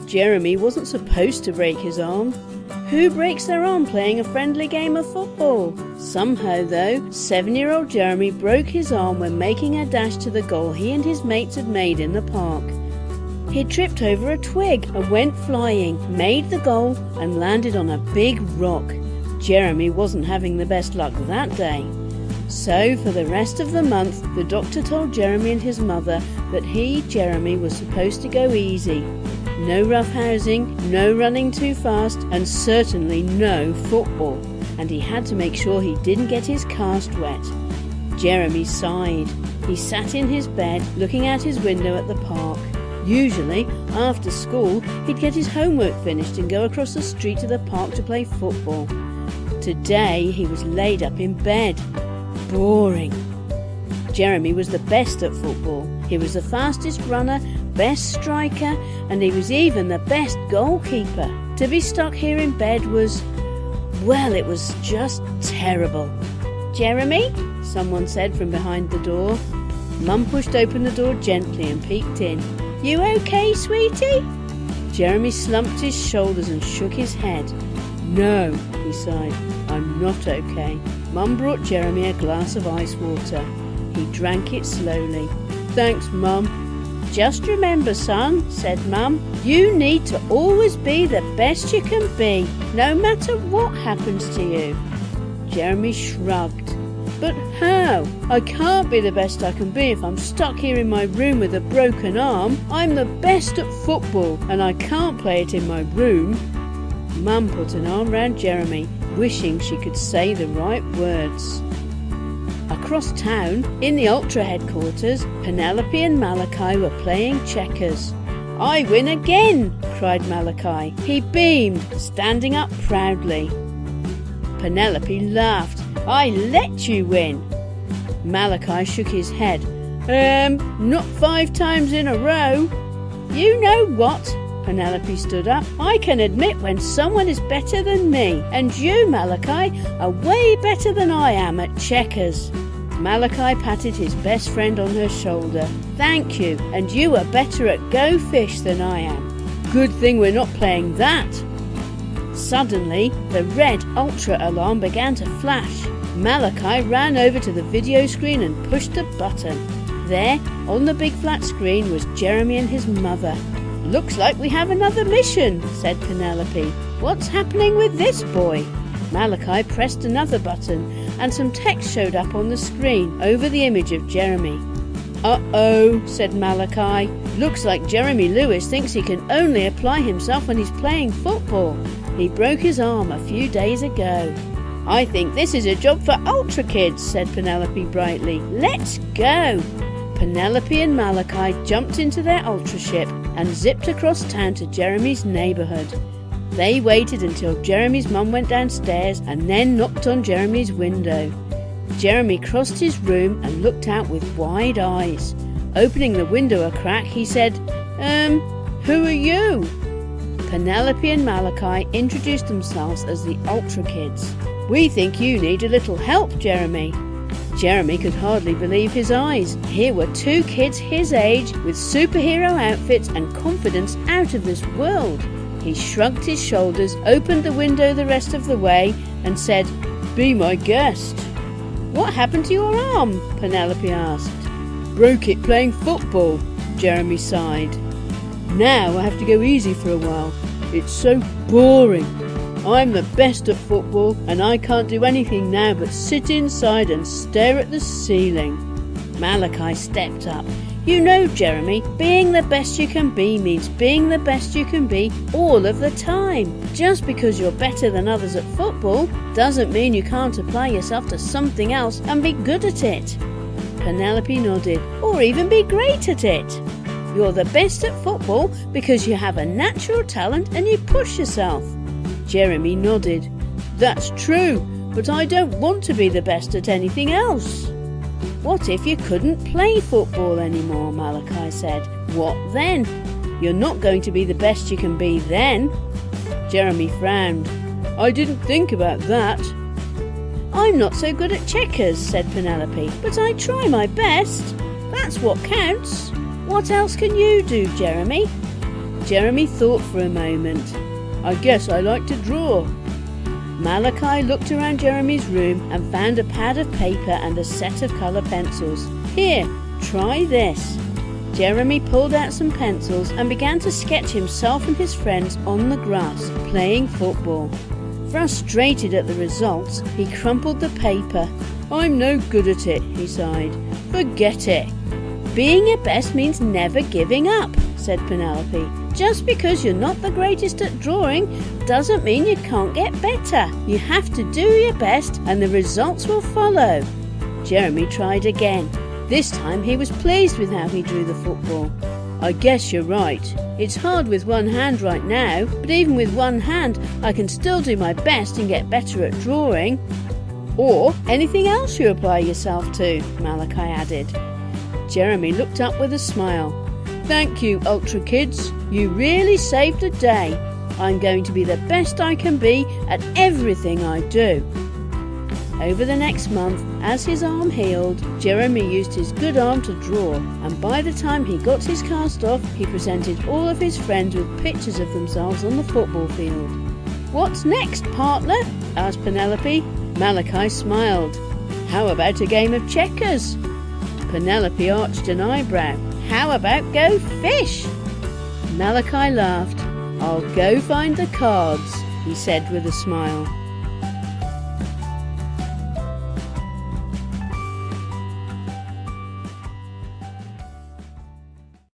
Jeremy wasn't supposed to break his arm. Who breaks their arm playing a friendly game of football? Somehow, though, 7-year-old Jeremy broke his arm when making a dash to the goal he and his mates had made in the park. He tripped over a twig and went flying, made the goal and landed on a big rock. Jeremy wasn't having the best luck that day. So, for the rest of the month, the doctor told Jeremy and his mother that he, Jeremy, was supposed to go easy. No roughhousing, no running too fast, and certainly no football. And he had to make sure he didn't get his cast wet. Jeremy sighed. He sat in his bed, looking out his window at the park. Usually, after school, he'd get his homework finished and go across the street to the park to play football. Today, he was laid up in bed. Boring. Jeremy was the best at football. He was the fastest runner, best striker, and he was even the best goalkeeper. To be stuck here in bed was, well, it was just terrible. "Jeremy?" someone said from behind the door. Mum pushed open the door gently and peeked in. "You okay, sweetie?" Jeremy slumped his shoulders and shook his head. "No," he sighed, "I'm not okay." Mum brought Jeremy a glass of ice water. He drank it slowly. "Thanks, Mum." "Just remember, son," said Mum, "you need to always be the best you can be, no matter what happens to you." Jeremy shrugged. "But how? I can't be the best I can be if I'm stuck here in my room with a broken arm. I'm the best at football and I can't play it in my room." Mum put an arm round Jeremy, wishing she could say the right words. Across town, in the Ultra headquarters, Penelope and Malachi were playing checkers. "I win again!" cried Malachi. He beamed, standing up proudly. Penelope laughed. "I let you win." Malachi shook his head. Not 5 times in a row." "You know what?" Penelope stood up. "I can admit when someone is better than me, and you, Malachi, are way better than I am at checkers." Malachi patted his best friend on her shoulder. "Thank you, and you are better at Go Fish than I am. Good thing we're not playing that." Suddenly, the red Ultra alarm began to flash. Malachi ran over to the video screen and pushed a button. There, on the big flat screen, was Jeremy and his mother. "Looks like we have another mission," said Penelope. "What's happening with this boy?" Malachi pressed another button and some text showed up on the screen over the image of Jeremy. "Uh-oh," said Malachi. "Looks like Jeremy Lewis thinks he can only apply himself when he's playing football. He broke his arm a few days ago." "I think this is a job for UltraKids," said Penelope brightly. "Let's go." Penelope and Malachi jumped into their Ultra ship and zipped across town to Jeremy's neighbourhood. They waited until Jeremy's mum went downstairs and then knocked on Jeremy's window. Jeremy crossed his room and looked out with wide eyes. Opening the window a crack, he said, "Who are you?" Penelope and Malachi introduced themselves as the UltraKids. "We think you need a little help, Jeremy." Jeremy could hardly believe his eyes. Here were 2 kids his age with superhero outfits and confidence out of this world. He shrugged his shoulders, opened the window the rest of the way and said, "Be my guest." "What happened to your arm?" Penelope asked. "Broke it playing football," Jeremy sighed. "Now I have to go easy for a while. It's so boring. I'm the best at football and I can't do anything now but sit inside and stare at the ceiling." Malachi stepped up. "You know, Jeremy, being the best you can be means being the best you can be all of the time. Just because you're better than others at football doesn't mean you can't apply yourself to something else and be good at it." Penelope nodded. "Or even be great at it. You're the best at football because you have a natural talent and you push yourself." Jeremy nodded. "That's true, but I don't want to be the best at anything else." "What if you couldn't play football anymore?" Malachi said. "What then? You're not going to be the best you can be then." Jeremy frowned. "I didn't think about that." "I'm not so good at checkers," said Penelope, "but I try my best. That's what counts. What else can you do, Jeremy?" Jeremy thought for a moment. I guess I like to draw. Malachi looked around Jeremy's room and found a pad of paper and a set of colour pencils. Here, try this. Jeremy pulled out some pencils and began to sketch himself and his friends on the grass, playing football. Frustrated at the results, he crumpled the paper. I'm no good at it, he sighed. Forget it. Being your best means never giving up, said Penelope. Just because you're not the greatest at drawing doesn't mean you can't get better. You have to do your best and the results will follow. Jeremy tried again. This time he was pleased with how he drew the football. I guess you're right. It's hard with one hand right now, but even with one hand I can still do my best and get better at drawing. Or anything else you apply yourself to, Malachi added. Jeremy looked up with a smile. Thank you, UltraKids. You really saved the day. I'm going to be the best I can be at everything I do. Over the next month, as his arm healed, Jeremy used his good arm to draw, and by the time he got his cast off, he presented all of his friends with pictures of themselves on the football field. What's next, partner? Asked Penelope. Malachi smiled. How about a game of checkers? Penelope arched an eyebrow. How about go fish? Malachi laughed. I'll go find the cards, he said with a smile.